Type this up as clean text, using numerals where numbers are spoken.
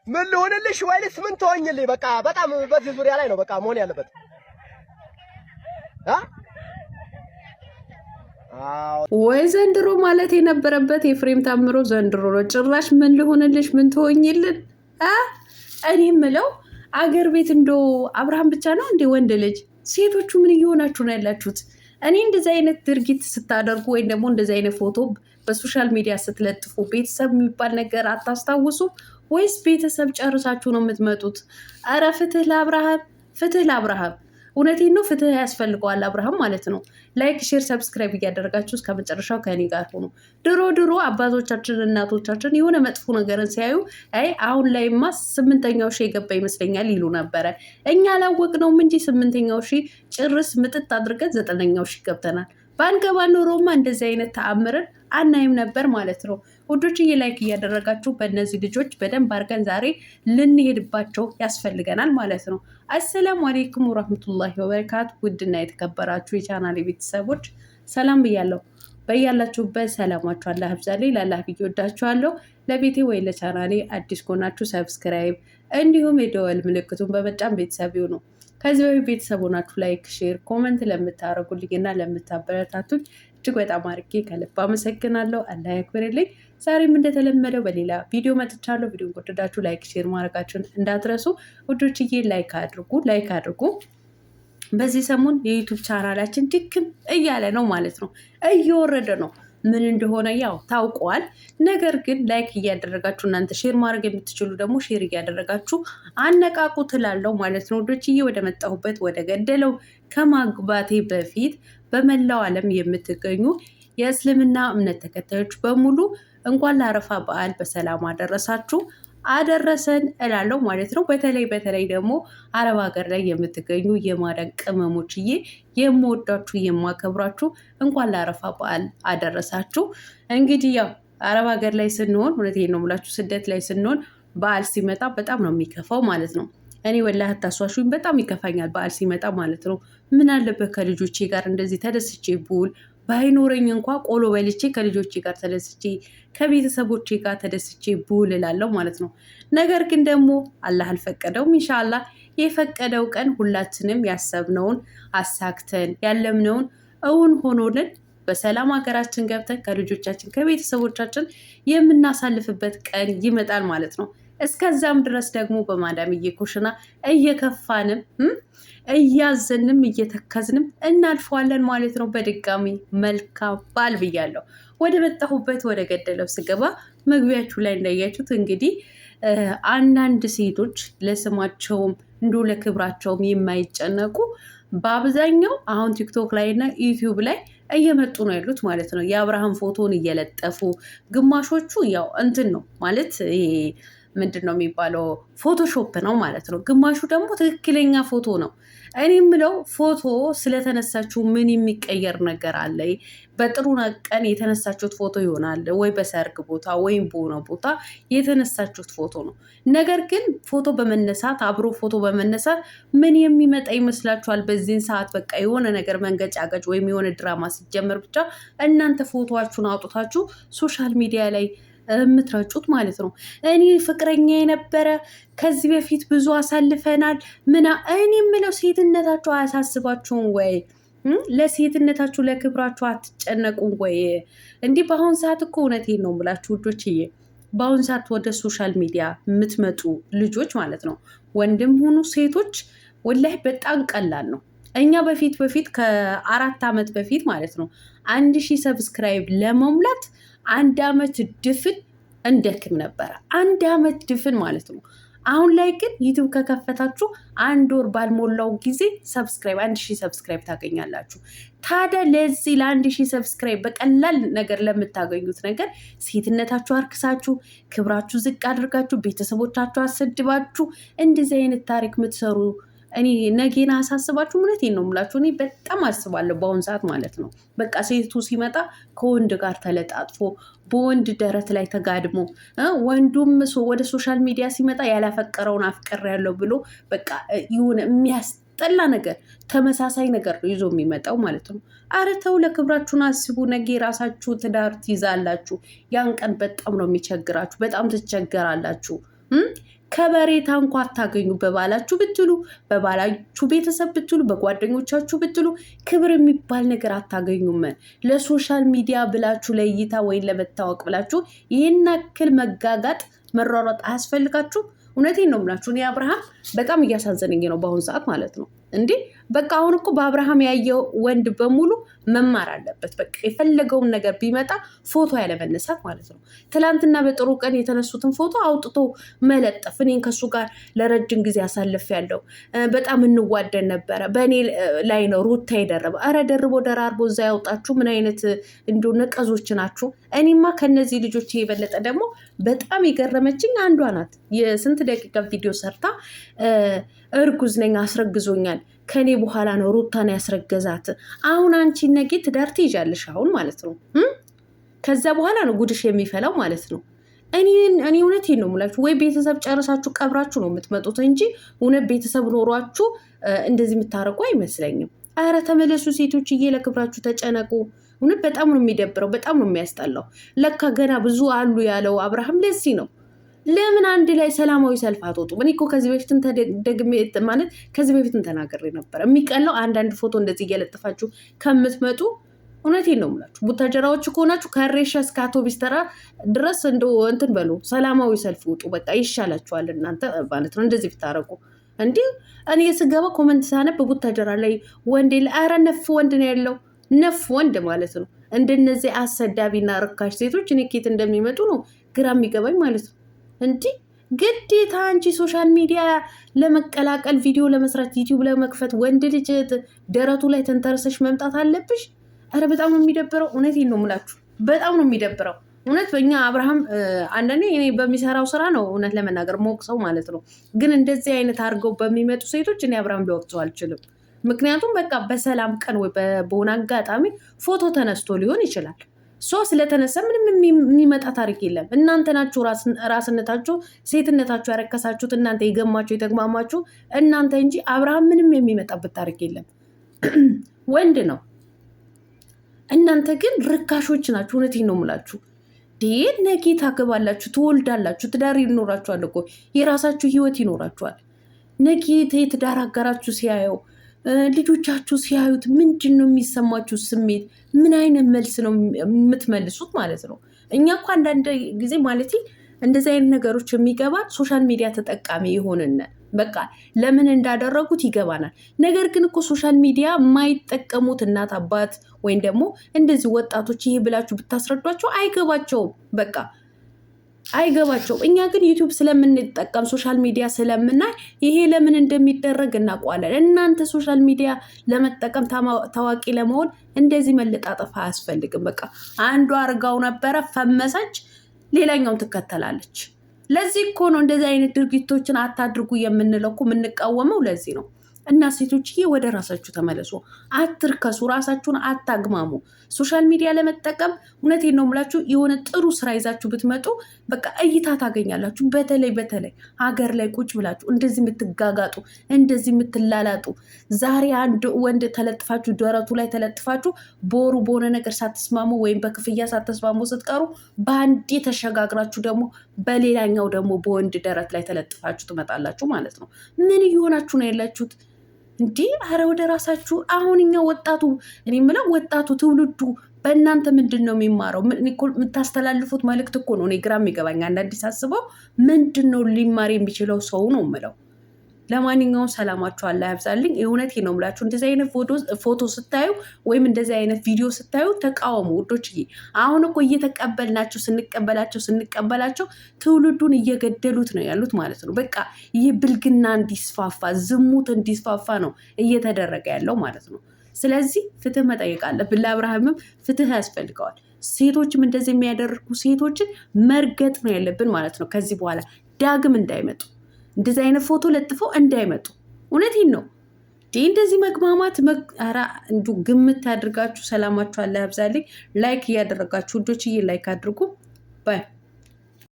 ምን ልሆንልሽ ወይስ ምን ትሆኝልኝ? በቃ በጣም በዚህ ዙሪያ ላይ ነው በቃ መሆን ያለበት። ወይ ዘንድሮ ማለት የነበረበት ኤፍሬም ታምሮ ዘንድሮ ነው። ጭራሽ ምን ልሆንልሽ ምን ትሆኝልን? እኔ የምለው አገር ቤት እንዶ አብርሃም ብቻ ነው እንዴ ወንድ ልጅ? ሴቶቹ ምን እየሆናችሁ ነው ያላችሁት? እኔ እንደዚህ አይነት ድርጊት ስታደርጉ ወይም ደግሞ እንደዚህ አይነት ፎቶ በሶሻል ሚዲያ ስትለጥፉ ቤተሰብ የሚባል ነገር አታስታውሱ ወይስ ቤተሰብ ጨርሳችሁ ነው የምትመጡት? አረ ፍትህ ለአብርሃም፣ ፍትህ ለአብርሃም። እውነቴን ነው፣ ፍትህ ያስፈልገዋል አብርሃም ማለት ነው። ላይክ፣ ሼር፣ ሰብስክራይብ እያደረጋችሁ እስከ መጨረሻው ከኔ ጋር ሆኑ። ድሮ አባቶቻችን እናቶቻችን የሆነ መጥፎ ነገርን ሲያዩ አይ አሁን ላይማ 8ኛው ሺህ የገባ ይመስለኛል ይሉ ነበረ። እኛ አላወቅነውም እንጂ 8ኛው ሺህ ጭርስ ምጥጥ አድርገን 9ኛው ሺህ ገብተናል። ባንገባ ኖሮማ እንደዚህ አይነት ተአምርን አናይም ነበር ማለት ነው። ውዶችዬ ላይክ እያደረጋችሁ በእነዚህ ልጆች በደንብ አድርገን ዛሬ ልንሄድባቸው ያስፈልገናል ማለት ነው። አሰላሙ አሌይኩም ወራህመቱላሂ ወበረካቱ። ውድና የተከበራችሁ የቻናሌ ቤተሰቦች ሰላም ብያለሁ። በያላችሁበት ሰላማችሁ አላህ ይብዛልኝ። ላላህ ብዬ ወዳችኋለሁ። ለቤቴ ወይ ለቻናሌ አዲስ ከሆናችሁ ሰብስክራይብ እንዲሁም የደወል ምልክቱን በመጫን ቤተሰብ ይሁኑ። ከዚህ በፊት ቤተሰብ ሆናችሁ ላይክ፣ ሼር፣ ኮመንት ለምታደርጉልኝ እና ለምታበረታቱኝ እጅግ በጣም አድርጌ ከልብ አመሰግናለሁ። አላህ ያክብርልኝ። ዛሬም እንደተለመደው በሌላ ቪዲዮ መጥቻለሁ። ቪዲዮን ከወደዳችሁ ላይክ፣ ሼር ማድረጋችሁን እንዳትረሱ ውዶችዬ። ላይክ አድርጉ። በዚህ ሰሞን የዩቱብ ቻናላችን ድክም እያለ ነው ማለት ነው፣ እየወረደ ነው። ምን እንደሆነ ያው ታውቀዋል። ነገር ግን ላይክ እያደረጋችሁ እናንተ ሼር ማድረግ የምትችሉ ደግሞ ሼር እያደረጋችሁ አነቃቁ ትላለው ማለት ነው ወዶችዬ። ወደ መጣሁበት ወደ ገደለው ከማግባቴ በፊት በመላው ዓለም የምትገኙ የእስልምና እምነት ተከታዮች በሙሉ እንኳን ለአረፋ በዓል በሰላም አደረሰን እላለሁ ማለት ነው። በተለይ ደግሞ አረብ ሀገር ላይ የምትገኙ የማዳን ቅመሞችዬ የምወዳችሁ የማከብራችሁ እንኳን ለአረፋ በዓል አደረሳችሁ። እንግዲህ ያው አረብ ሀገር ላይ ስንሆን እውነቴን ነው የምላችሁ ስደት ላይ ስንሆን በዓል ሲመጣ በጣም ነው የሚከፋው ማለት ነው። እኔ ወላሂ አታሷሹኝ፣ በጣም ይከፋኛል በዓል ሲመጣ ማለት ነው። ምን አለበት ከልጆቼ ጋር እንደዚህ ተደስቼ ብውል፣ ባይኖረኝ እንኳ ቆሎ በልቼ ከልጆቼ ጋር ተደስቼ ከቤተሰቦቼ ጋር ተደስቼ ብውል እላለሁ ማለት ነው። ነገር ግን ደግሞ አላህ አልፈቀደውም። ኢንሻአላህ የፈቀደው ቀን ሁላችንም ያሰብነውን አሳክተን ያለምነውን እውን ሆኖልን በሰላም ሀገራችን ገብተን ከልጆቻችን ከቤተሰቦቻችን የምናሳልፍበት ቀን ይመጣል ማለት ነው። እስከዛም ድረስ ደግሞ በማዳምዬ ኩሽና እየከፋንም እያዘንም እየተከዝንም እናልፈዋለን ማለት ነው። በድጋሚ መልካም በዓል ብያለሁ። ወደ መጣሁበት ወደ ገደለው ስገባ መግቢያችሁ ላይ እንዳያችሁት እንግዲህ አንዳንድ ሴቶች ለስማቸውም እንዶ ለክብራቸውም የማይጨነቁ በአብዛኛው አሁን ቲክቶክ ላይ እና ዩቲዩብ ላይ እየመጡ ነው ያሉት ማለት ነው። የአብርሃም ፎቶን እየለጠፉ ግማሾቹ ያው እንትን ነው ማለት ምንድን ነው የሚባለው ፎቶሾፕ ነው ማለት ነው። ግማሹ ደግሞ ትክክለኛ ፎቶ ነው። እኔ የምለው ፎቶ ስለተነሳችሁ ምን የሚቀየር ነገር አለ? በጥሩ ቀን የተነሳችሁት ፎቶ ይሆናል ወይ በሰርግ ቦታ ወይም በሆነ ቦታ የተነሳችሁት ፎቶ ነው። ነገር ግን ፎቶ በመነሳት አብሮ ፎቶ በመነሳት ምን የሚመጣ ይመስላችኋል? በዚህን ሰዓት በቃ የሆነ ነገር መንገጫገጭ ወይም የሆነ ድራማ ሲጀመር ብቻ እናንተ ፎቶዋችሁን አውጥታችሁ ሶሻል ሚዲያ ላይ የምትረጩት ማለት ነው። እኔ ፍቅረኛ የነበረ ከዚህ በፊት ብዙ አሳልፈናል እኔ የምለው ሴትነታችሁ አያሳስባችሁም ወይ? ለሴትነታችሁ ለክብራችሁ አትጨነቁም ወይ? እንዲህ በአሁን ሰዓት እኮ እውነቴን ነው የምላችሁ ውዶችዬ፣ በአሁን ሰዓት ወደ ሶሻል ሚዲያ የምትመጡ ልጆች ማለት ነው ወንድም ሆኑ ሴቶች ወላሂ በጣም ቀላል ነው። እኛ በፊት ከ4 ዓመት በፊት ማለት ነው 1000 ሰብስክራይብ ለመሙላት 1 ዓመት ድፍን እንደክም ነበረ። 1 ዓመት ድፍን ማለት ነው። አሁን ላይ ግን ዩቲዩብ ከከፈታችሁ 1 ወር ባልሞላው ጊዜ 1000 ሰብስክራይብ ታገኛላችሁ። ታዲያ ለዚህ ለ1000 ሰብስክራይብ በቀላል ነገር ለምታገኙት ነገር ሴትነታችሁ አርክሳችሁ ክብራችሁ ዝቅ አድርጋችሁ ቤተሰቦቻችሁ አሰድባችሁ እንደዚህ አይነት ታሪክ የምትሰሩ እኔ ነጌና አሳስባችሁ እውነቴን ነው የምላችሁ። እኔ በጣም አስባለሁ በአሁን ሰዓት ማለት ነው። በቃ ሴቱ ሲመጣ ከወንድ ጋር ተለጣጥፎ በወንድ ደረት ላይ ተጋድሞ ወንዱም ወደ ሶሻል ሚዲያ ሲመጣ ያላፈቀረውን አፍቅሬያለሁ ብሎ በቃ የሆነ የሚያስጠላ ነገር ተመሳሳይ ነገር ነው ይዞ የሚመጣው ማለት ነው። ኧረ ተው፣ ለክብራችሁን አስቡ። ነገ የራሳችሁ ትዳር ትይዛላችሁ። ያን ቀን በጣም ነው የሚቸግራችሁ፣ በጣም ትቸገራላችሁ። ከበሬታ እንኳ አታገኙ። በባላችሁ ብትሉ፣ በባላችሁ ቤተሰብ ብትሉ፣ በጓደኞቻችሁ ብትሉ ክብር የሚባል ነገር አታገኙም። ለሶሻል ሚዲያ ብላችሁ ለእይታ ወይም ለመታወቅ ብላችሁ ይህን ያክል መጋጋጥ መሯሯጥ አያስፈልጋችሁ። እውነቴን ነው የምላችሁ። እኔ አብርሃም በጣም እያሳዘነኝ ነው በአሁኑ ሰዓት ማለት ነው። እንዴ በቃ አሁን እኮ በአብርሃም ያየው ወንድ በሙሉ መማር አለበት። በቃ የፈለገውን ነገር ቢመጣ ፎቶ ያለመነሳት ማለት ነው። ትላንትና በጥሩ ቀን የተነሱትን ፎቶ አውጥቶ መለጠፍ። እኔን ከሱ ጋር ለረጅም ጊዜ አሳልፍ ያለው በጣም እንዋደን ነበረ፣ በእኔ ላይ ነው ሩታ የደረበ። አረ ደርቦ ደራርቦ እዛ ያውጣችሁ። ምን አይነት እንዲሁ ነቀዞች ናችሁ? እኔማ ከነዚህ ልጆች የበለጠ ደግሞ በጣም የገረመችኝ አንዷ ናት። የስንት ደቂቃ ቪዲዮ ሰርታ እርጉዝ ነኝ አስረግዞኛል፣ ከኔ በኋላ ነው ሩታን ያስረገዛት። አሁን አንቺ ነገ ትዳር ትይዣለሽ አሁን ማለት ነው። ከዛ በኋላ ነው ጉድሽ የሚፈላው ማለት ነው። እኔ እውነቴን ነው የምላችሁ። ወይ ቤተሰብ ጨርሳችሁ ቀብራችሁ ነው የምትመጡት እንጂ እውነት ቤተሰብ ኖሯችሁ እንደዚህ የምታረቁ አይመስለኝም። አረ ተመለሱ ሴቶችዬ፣ ለክብራችሁ ተጨነቁ። እውነት በጣም ነው የሚደብረው፣ በጣም ነው የሚያስጠላው። ለካ ገና ብዙ አሉ ያለው አብርሃም ለዚህ ነው። ለምን አንድ ላይ ሰላማዊ ሰልፍ አትወጡም? እኔ እኮ ከዚህ በፊትም ደግሜ ማለት ከዚህ በፊትም ተናግሬ ነበር። የሚቀለው አንዳንድ ፎቶ እንደዚህ እየለጥፋችሁ ከምትመጡ እውነቴን ነው የምላችሁ። ቡታጀራዎች ከሆናችሁ ከሬሻ እስከ አውቶቢስ ተራ ድረስ እንትን በሉ፣ ሰላማዊ ሰልፍ ውጡ። በቃ ይሻላችኋል እናንተ ማለት ነው እንደዚህ ብታረቁ። እንዲህ እኔ ስገባ ኮመንት ሳነብ ቡታጀራ ላይ ወንድ የለ። ኧረ ነፍ ወንድ ነው ያለው፣ ነፍ ወንድ ማለት ነው። እንደነዚህ አሰዳቢና ርካሽ ሴቶች እኔ ኬት እንደሚመጡ ነው ግራ የሚገባኝ ማለት ነው። እንዲህ ግዴታ አንቺ ሶሻል ሚዲያ ለመቀላቀል ቪዲዮ ለመስራት ዩቲዩብ ለመክፈት ወንድ ልጅ ደረቱ ላይ ተንተርሰሽ መምጣት አለብሽ? ኧረ በጣም ነው የሚደብረው። እውነቴን ነው የምላችሁ፣ በጣም ነው የሚደብረው እውነት። በእኛ አብርሃም አንዳንዴ እኔ በሚሰራው ስራ ነው እውነት ለመናገር ሞቅሰው ማለት ነው። ግን እንደዚህ አይነት አድርገው በሚመጡ ሴቶች እኔ አብርሃም ሊወቅሰው አልችልም። ምክንያቱም በቃ በሰላም ቀን ወይ በሆነ አጋጣሚ ፎቶ ተነስቶ ሊሆን ይችላል። ስለተነሳ ምንም የሚመጣ ታሪክ የለም። እናንተ ናችሁ ራስነታችሁ ሴትነታችሁ ያረከሳችሁት፣ እናንተ የገማችሁ የተግማማችሁ እናንተ እንጂ አብርሃም ምንም የሚመጣበት ታሪክ የለም። ወንድ ነው። እናንተ ግን ርካሾች ናችሁ። እውነቴን ነው የምላችሁ። ነገ ታገባላችሁ፣ ትወልዳላችሁ፣ ትዳር ይኖራችኋል እኮ የራሳችሁ ህይወት ይኖራችኋል። ነገ የትዳር አጋራችሁ ሲያየው ልጆቻችሁ ሲያዩት ምንድን ነው የሚሰማችሁ ስሜት? ምን አይነት መልስ ነው የምትመልሱት ማለት ነው? እኛ እኮ አንዳንድ ጊዜ ማለት እንደዚህ አይነት ነገሮች የሚገባን ሶሻል ሚዲያ ተጠቃሚ የሆንን በቃ ለምን እንዳደረጉት ይገባናል። ነገር ግን እኮ ሶሻል ሚዲያ የማይጠቀሙት እናት አባት ወይም ደግሞ እንደዚህ ወጣቶች ይሄ ብላችሁ ብታስረዷቸው አይገባቸውም። በቃ አይገባቸውም። እኛ ግን ዩቲዩብ ስለምንጠቀም ሶሻል ሚዲያ ስለምናይ ይሄ ለምን እንደሚደረግ እናውቀዋለን። እናንተ ሶሻል ሚዲያ ለመጠቀም ታዋቂ ለመሆን እንደዚህ መለጣጠፍ አያስፈልግም። በቃ አንዷ አርጋው ነበረ ፈመሰች፣ ሌላኛውን ትከተላለች። ለዚህ እኮ ነው እንደዚህ አይነት ድርጊቶችን አታድርጉ የምንለው እኮ የምንቃወመው ለዚህ ነው። እና ሴቶችዬ ወደ ራሳችሁ ተመለሱ፣ አትርከሱ፣ ራሳችሁን አታግማሙ። ሶሻል ሚዲያ ለመጠቀም እውነቴን ነው የምላችሁ የሆነ ጥሩ ስራ ይዛችሁ ብትመጡ በቃ እይታ ታገኛላችሁ። በተለይ ሀገር ላይ ቁጭ ብላችሁ እንደዚህ የምትጋጋጡ እንደዚህ የምትላላጡ ዛሬ አንድ ወንድ ተለጥፋችሁ ደረቱ ላይ ተለጥፋችሁ በወሩ በሆነ ነገር ሳትስማሙ ወይም በክፍያ ሳትስማሙ ስትቀሩ በአንዴ ተሸጋግራችሁ ደግሞ በሌላኛው ደግሞ በወንድ ደረት ላይ ተለጥፋችሁ ትመጣላችሁ ማለት ነው። ምን እየሆናችሁ ነው ያላችሁት? እንዲህ አረ ወደ ራሳችሁ። አሁን እኛ ወጣቱ እኔ የምለው ወጣቱ ትውልዱ በእናንተ ምንድን ነው የሚማረው? የምታስተላልፉት መልእክት እኮ ነው እኔ ግራ የሚገባኝ አንዳንዴ ሳስበው። ምንድን ነው ሊማር የሚችለው ሰው ነው የምለው። ለማንኛውም ሰላማችሁ አላህ ያብዛልኝ። እውነቴ ነው የምላችሁ እንደዚህ አይነት ፎቶ ስታዩ ወይም እንደዚህ አይነት ቪዲዮ ስታዩ ተቃወሙ ውዶችዬ። አሁን እኮ እየተቀበልናቸው ስንቀበላቸው ትውልዱን እየገደሉት ነው ያሉት ማለት ነው። በቃ ይህ ብልግና እንዲስፋፋ ዝሙት እንዲስፋፋ ነው እየተደረገ ያለው ማለት ነው። ስለዚህ ፍትህ መጠየቅ አለብን። ለአብርሃምም ፍትህ ያስፈልገዋል። ሴቶችም እንደዚህ የሚያደርጉ ሴቶችን መርገጥ ነው ያለብን ማለት ነው። ከዚህ በኋላ ዳግም እንዳይመጡ እንደዚህ አይነት ፎቶ ለጥፈው እንዳይመጡ። እውነቴን ነው። እንደዚህ መግማማት እንዱ ግምት ያድርጋችሁ። ሰላማችሁ አላህ ያብዛልኝ። ላይክ እያደረጋችሁ ውዶችዬ ላይክ አድርጉ ባይ